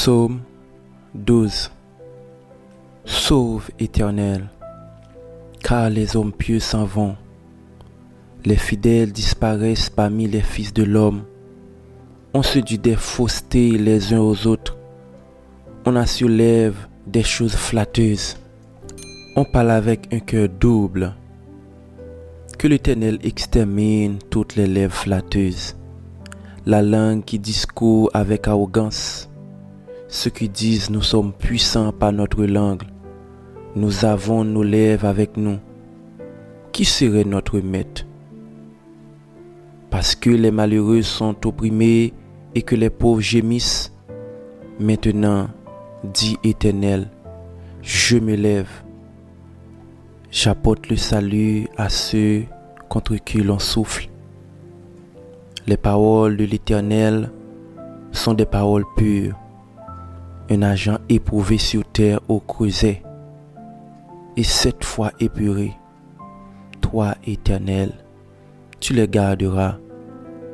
Psaume 12. Sauve, Éternel, car les hommes pieux s'en vont. Les fidèles disparaissent parmi les fils de l'homme. On se dit des faussetés les uns aux autres. On assurlève des choses flatteuses. On parle avec un cœur double. Que l'Éternel extermine toutes les lèvres flatteuses. La langue qui discourt avec arrogance. Ceux qui disent nous sommes puissants par notre langue. Nous avons nos lèvres avec nous. Qui serait notre maître? Parce que les malheureux sont opprimés et que les pauvres gémissent. Maintenant, dit Éternel, je me lève. J'apporte le salut à ceux contre qui l'on souffle. Les paroles de l'Éternel sont des paroles pures. Un agent éprouvé sur terre au creuset et 7 fois épuré. Toi, Éternel, tu les garderas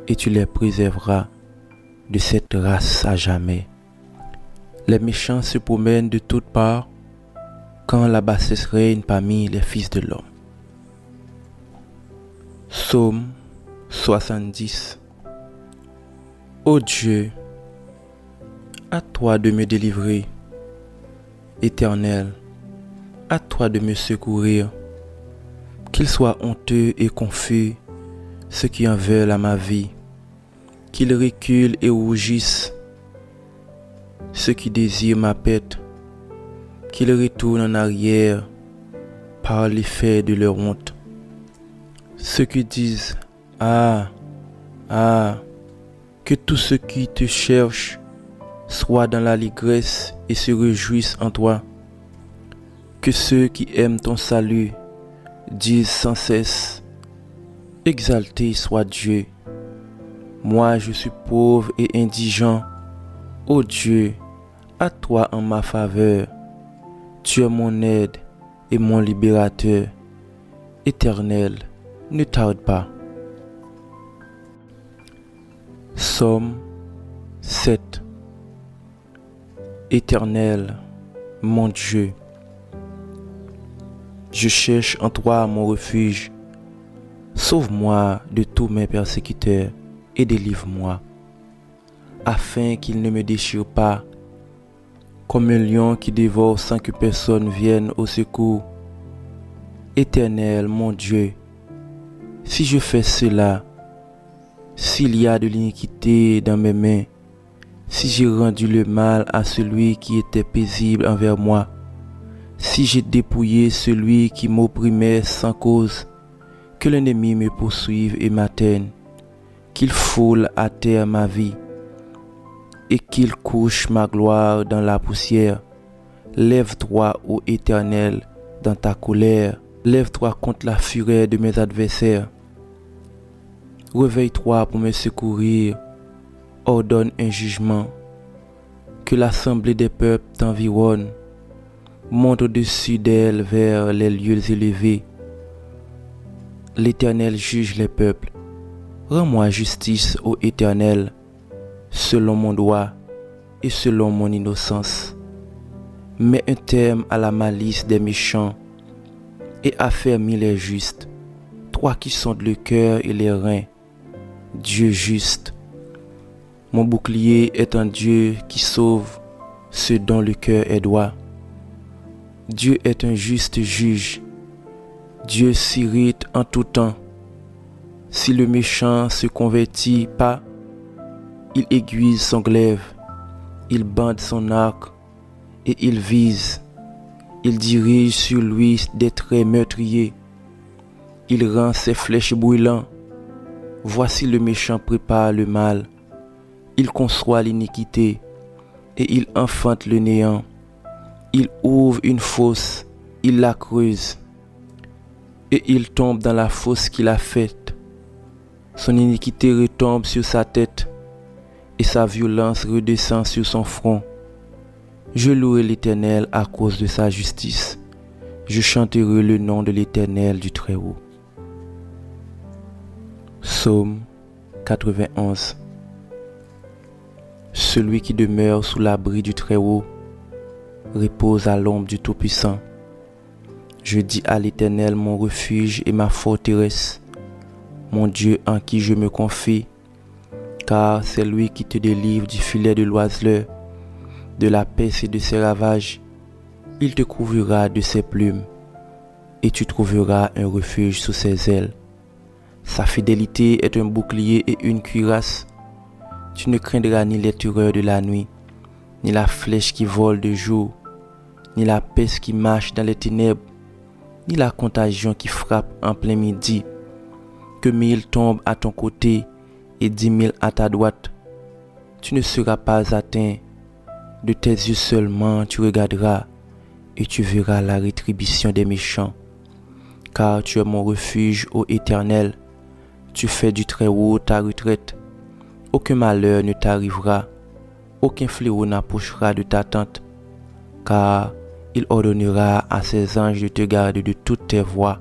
et tu les préserveras de cette race à jamais. Les méchants se promènent de toutes parts quand la bassesse règne parmi les fils de l'homme. Psaume 70. Ô Dieu, à toi de me délivrer. Éternel, à toi de me secourir. Qu'ils soient honteux et confus ceux qui en veulent à ma vie. Qu'ils reculent et rougissent ceux qui désirent ma pète. Qu'ils retournent en arrière par l'effet de leur honte. Ceux qui disent Ah, que tous ceux qui te cherchent soient dans l'allégresse et se réjouissent en toi. Que ceux qui aiment ton salut disent sans cesse Exalté soit Dieu. Moi je suis pauvre et indigent. Ô Dieu, à toi en ma faveur. Tu es mon aide et mon libérateur. Éternel, ne tarde pas. Psaume 7. Éternel, mon Dieu, je cherche en toi mon refuge. Sauve-moi de tous mes persécuteurs et délivre-moi, afin qu'ils ne me déchirent pas, comme un lion qui dévore sans que personne vienne au secours. Éternel, mon Dieu, si je fais cela, s'il y a de l'iniquité dans mes mains, si j'ai rendu le mal à celui qui était paisible envers moi, si j'ai dépouillé celui qui m'opprimait sans cause, que l'ennemi me poursuive et m'atteigne, qu'il foule à terre ma vie et qu'il couche ma gloire dans la poussière. Lève-toi, ô Éternel, dans ta colère. Lève-toi contre la fureur de mes adversaires. Réveille-toi pour me secourir. Ordonne un jugement. Que l'assemblée des peuples t'environne. Monte au-dessus d'elle vers les lieux élevés. L'Éternel juge les peuples. Rends-moi justice, ô Éternel, selon mon droit et selon mon innocence. Mets un terme à la malice des méchants et affermis les justes, toi qui sondes le cœur et les reins, Dieu juste. Mon bouclier est un Dieu qui sauve ceux dont le cœur est droit. Dieu est un juste juge. Dieu s'irrite en tout temps. Si le méchant se convertit pas, il aiguise son glaive, il bande son arc et il vise. Il dirige sur lui des traits meurtriers. Il rend ses flèches brûlantes. Voici le méchant prépare le mal. Il conçoit l'iniquité et il enfante le néant. Il ouvre une fosse, il la creuse et il tombe dans la fosse qu'il a faite. Son iniquité retombe sur sa tête et sa violence redescend sur son front. Je louerai l'Éternel à cause de sa justice. Je chanterai le nom de l'Éternel du Très-Haut. Psaume 91. Celui qui demeure sous l'abri du Très-Haut repose à l'ombre du Tout-Puissant. Je dis à l'Éternel, mon refuge et ma forteresse, mon Dieu en qui je me confie, car c'est lui qui te délivre du filet de l'oiseleur, de la peste et de ses ravages. Il te couvrira de ses plumes, et tu trouveras un refuge sous ses ailes. Sa fidélité est un bouclier et une cuirasse. Tu ne craindras ni les terreurs de la nuit, ni la flèche qui vole de jour, ni la peste qui marche dans les ténèbres, ni la contagion qui frappe en plein midi. Que 1000 tombent à ton côté et 10 000 à ta droite, tu ne seras pas atteint. De tes yeux seulement tu regarderas et tu verras la rétribution des méchants. Car tu es mon refuge, ô Éternel, tu fais du Très-Haut ta retraite. Aucun malheur ne t'arrivera, aucun fléau n'approchera de ta tente, car il ordonnera à ses anges de te garder de toutes tes voies,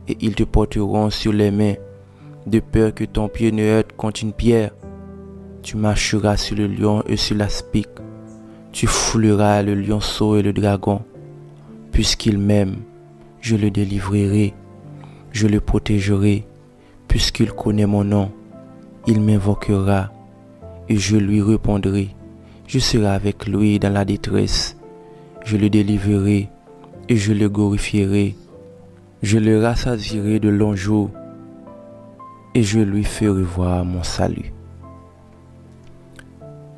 et ils te porteront sur les mains, de peur que ton pied ne heurte contre une pierre. Tu marcheras sur le lion et sur l'aspic, tu fouleras le lionceau et le dragon. Puisqu'il m'aime, je le délivrerai, je le protégerai, puisqu'il connaît mon nom. Il m'invoquera et je lui répondrai. Je serai avec lui dans la détresse. Je le délivrerai et je le glorifierai. Je le rassasierai de longs jours et je lui ferai voir mon salut.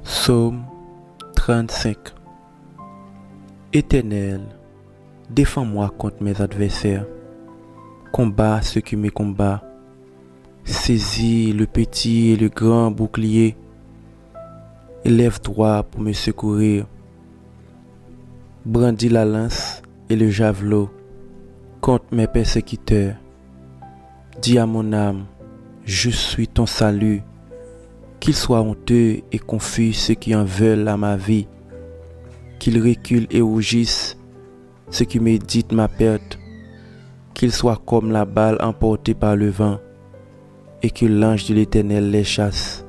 Psaume 35. Éternel, défends-moi contre mes adversaires. Combat ceux qui me combattent. Saisis le petit et le grand bouclier. Élève-toi pour me secourir. Brandis la lance et le javelot contre mes persécuteurs. Dis à mon âme, je suis ton salut. Qu'ils soient honteux et confus ceux qui en veulent à ma vie. Qu'ils reculent et rougissent ceux qui méditent ma perte. Qu'ils soient comme la balle emportée par le vent, et que l'ange de l'Éternel les chasse,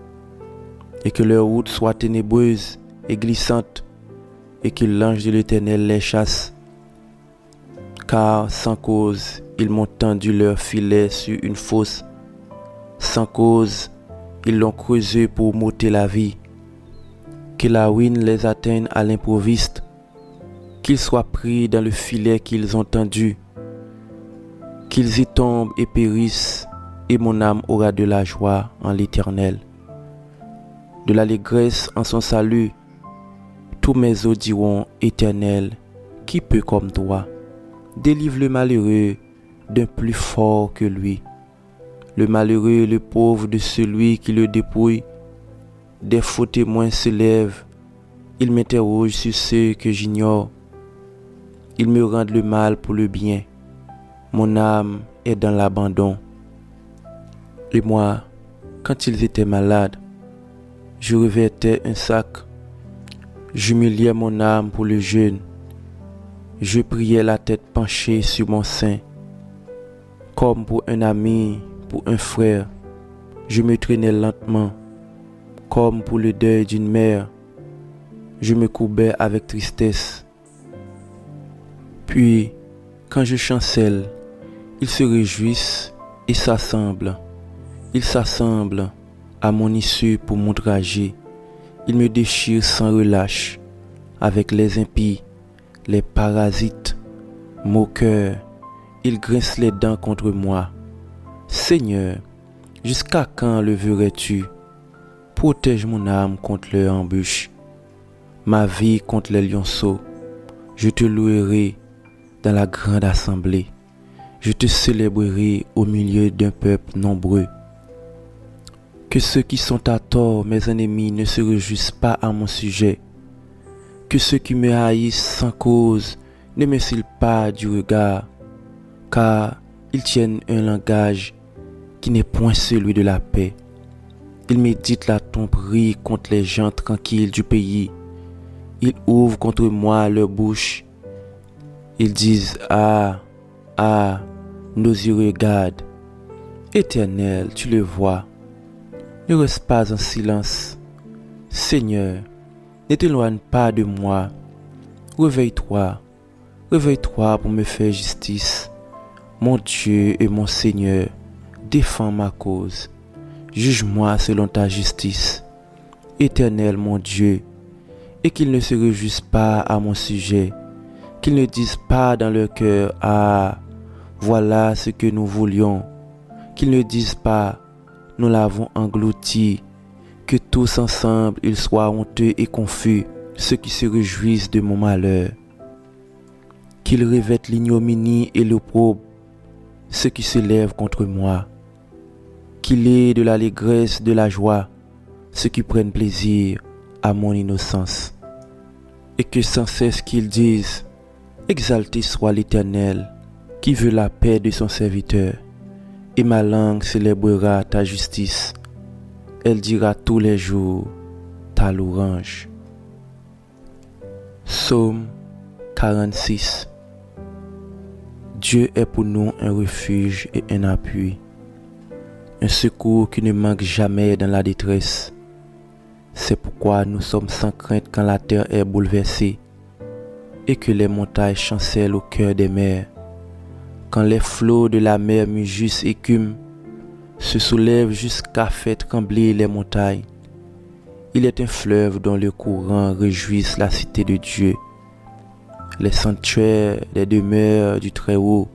et que leur route soit ténébreuse et glissante, et que l'ange de l'Éternel les chasse. Car sans cause, ils m'ont tendu leur filet sur une fosse. Sans cause, ils l'ont creusé pour m'ôter la vie. Que la ruine les atteigne à l'improviste, qu'ils soient pris dans le filet qu'ils ont tendu, qu'ils y tombent et périssent, et mon âme aura de la joie en l'Éternel, de l'allégresse en son salut. Tous mes os diront, Éternel, qui peut comme toi? Délivre le malheureux d'un plus fort que lui, le malheureux et le pauvre de celui qui le dépouille. Des faux témoins se lèvent, ils m'interrogent sur ceux que j'ignore. Ils me rendent le mal pour le bien. Mon âme est dans l'abandon. Et moi, quand ils étaient malades, je revêtais un sac. J'humiliais mon âme pour le jeûne. Je priais la tête penchée sur mon sein. Comme pour un ami, pour un frère, je me traînais lentement. Comme pour le deuil d'une mère, je me courbais avec tristesse. Puis, quand je chancelle, ils se réjouissent et s'assemblent. Ils s'assemblent à mon issue pour m'outrager. Ils me déchirent sans relâche. Avec les impies, les parasites, moqueurs, ils grincent les dents contre moi. Seigneur, jusqu'à quand le verrais-tu? Protège mon âme contre leur embûche, ma vie contre les lionceaux. Je te louerai dans la grande assemblée. Je te célébrerai au milieu d'un peuple nombreux. Que ceux qui sont à tort, mes ennemis, ne se réjouissent pas à mon sujet. Que ceux qui me haïssent sans cause ne m'insultent pas du regard, car ils tiennent un langage qui n'est point celui de la paix. Ils méditent la tromperie contre les gens tranquilles du pays. Ils ouvrent contre moi leur bouche. Ils disent, ah, ah, nos yeux regardent. Éternel, tu le vois. Ne reste pas en silence. Seigneur, ne t'éloigne pas de moi. Réveille-toi, réveille-toi pour me faire justice. Mon Dieu et mon Seigneur, défends ma cause. Juge-moi selon ta justice. Éternel mon Dieu, et qu'ils ne se réjouissent pas à mon sujet, qu'ils ne disent pas dans leur cœur, ah, voilà ce que nous voulions, qu'ils ne disent pas, nous l'avons englouti, que tous ensemble ils soient honteux et confus, ceux qui se réjouissent de mon malheur. Qu'ils revêtent l'ignominie et l'opprobre, ceux qui se lèvent contre moi. Qu'il ait de l'allégresse, de la joie, ceux qui prennent plaisir à mon innocence. Et que sans cesse qu'ils disent, exalté soit l'Éternel, qui veut la paix de son serviteur. Et ma langue célébrera ta justice. Elle dira tous les jours ta louange. Psaume 46. Dieu est pour nous un refuge et un appui, un secours qui ne manque jamais dans la détresse. C'est pourquoi nous sommes sans crainte quand la terre est bouleversée et que les montagnes chancellent au cœur des mers. Quand les flots de la mer mugissent écument, se soulèvent jusqu'à faire trembler les montagnes. Il est un fleuve dont le courant réjouisse la cité de Dieu, les sanctuaires, les demeures du Très-Haut.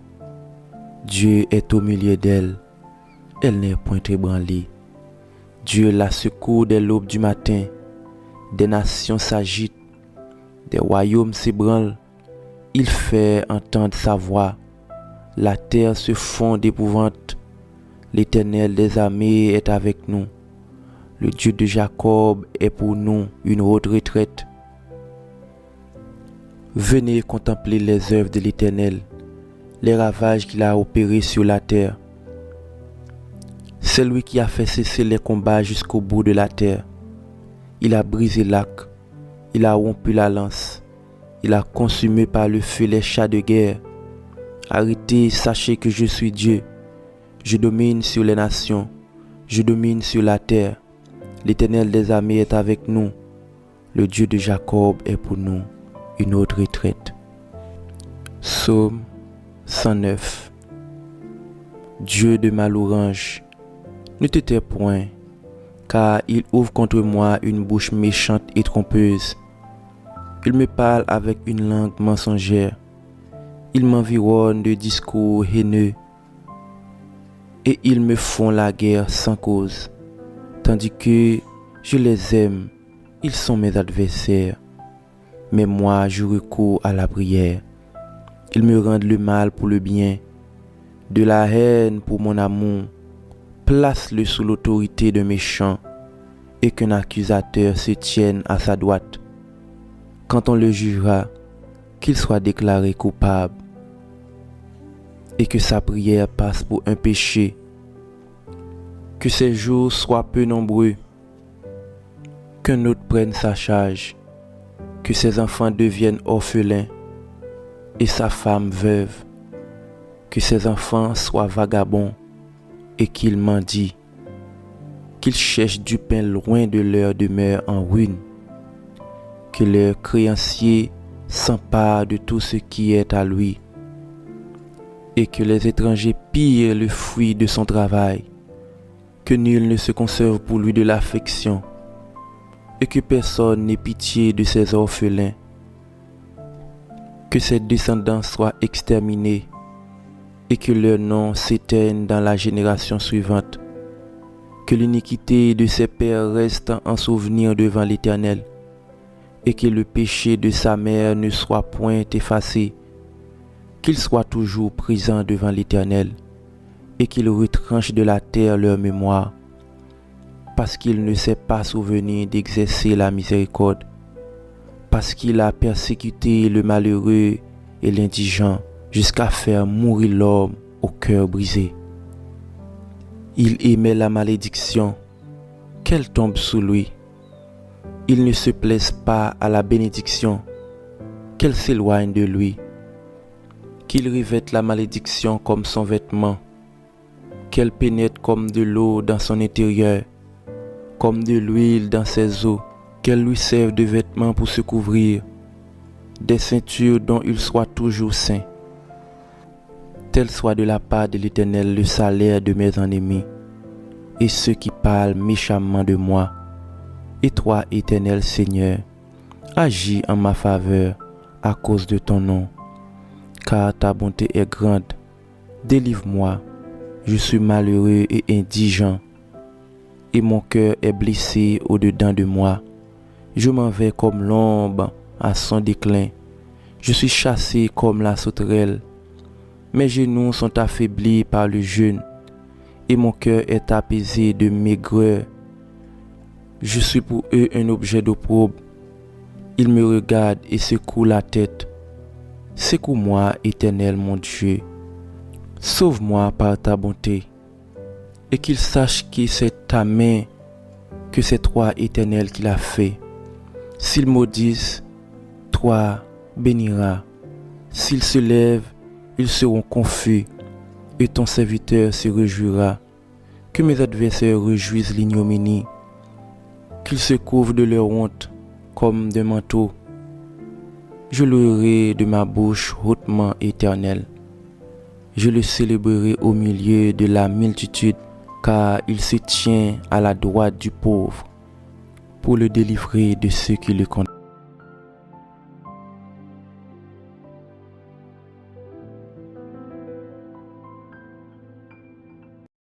Dieu est au milieu d'elle, elle n'est point ébranlée. Dieu la secourt dès l'aube du matin, des nations s'agitent, des royaumes s'ébranlent, il fait entendre sa voix, la terre se fond d'épouvante. L'Éternel des armées est avec nous. Le Dieu de Jacob est pour nous une haute retraite. Venez contempler les œuvres de l'Éternel, les ravages qu'il a opérés sur la terre. C'est lui qui a fait cesser les combats jusqu'au bout de la terre. Il a brisé l'arc, il a rompu la lance, il a consumé par le feu les chars de guerre. Arrêtez, sachez que je suis Dieu. Je domine sur les nations, je domine sur la terre. L'Éternel des armées est avec nous. Le Dieu de Jacob est pour nous une autre retraite. Psaume 109. Dieu de ma louange, ne te tais point, car il ouvre contre moi une bouche méchante et trompeuse. Il me parle avec une langue mensongère. Il m'environne de discours haineux. Et ils me font la guerre sans cause, tandis que je les aime, ils sont mes adversaires. Mais moi, je recours à la prière. Ils me rendent le mal pour le bien, de la haine pour mon amour. Place-le sous l'autorité d'un méchant, et qu'un accusateur se tienne à sa droite. Quand on le jugera, qu'il soit déclaré coupable, et que sa prière passe pour un péché. Que ses jours soient peu nombreux, qu'un autre prenne sa charge, que ses enfants deviennent orphelins et sa femme veuve, que ses enfants soient vagabonds et qu'ils mendient, qu'ils cherchent du pain loin de leur demeure en ruine, que leur créancier s'empare de tout ce qui est à lui, et que les étrangers pillent le fruit de son travail, que nul ne se conserve pour lui de l'affection, et que personne n'ait pitié de ses orphelins, que ses descendants soient exterminés, et que leur nom s'éteigne dans la génération suivante, que l'iniquité de ses pères reste en souvenir devant l'Éternel, et que le péché de sa mère ne soit point effacé, qu'il soit toujours présent devant l'Éternel, et qu'il retranche de la terre leur mémoire, parce qu'il ne s'est pas souvenu d'exercer la miséricorde, parce qu'il a persécuté le malheureux et l'indigent, jusqu'à faire mourir l'homme au cœur brisé. Il aimait la malédiction, qu'elle tombe sous lui. Il ne se plaise pas à la bénédiction, qu'elle s'éloigne de lui. Qu'il revête la malédiction comme son vêtement, qu'elle pénètre comme de l'eau dans son intérieur, comme de l'huile dans ses os, qu'elles lui servent de vêtements pour se couvrir, des ceintures dont il soit toujours saint. Tel soit de la part de l'Éternel le salaire de mes ennemis, et ceux qui parlent méchamment de moi. Et toi, Éternel Seigneur, agis en ma faveur à cause de ton nom, car ta bonté est grande. Délivre-moi, je suis malheureux et indigent, et mon cœur est blessé au-dedans de moi. Je m'en vais comme l'ombre à son déclin. Je suis chassé comme la sauterelle. Mes genoux sont affaiblis par le jeûne, et mon cœur est apaisé de maigreur. Je suis pour eux un objet d'opprobre. Ils me regardent et secouent la tête. Secoue-moi, Éternel mon Dieu. Sauve-moi par ta bonté, et qu'ils sachent que c'est ta main, que c'est toi, Éternel, qui l'a fait. S'ils maudissent, toi béniras. S'ils se lèvent, ils seront confus, et ton serviteur se réjouira. Que mes adversaires réjouissent l'ignominie, qu'ils se couvrent de leur honte comme d'un manteau. Je louerai de ma bouche hautement, Éternel. Je le célébrerai au milieu de la multitude, car il se tient à la droite du pauvre, pour le délivrer de ceux qui le condamnent.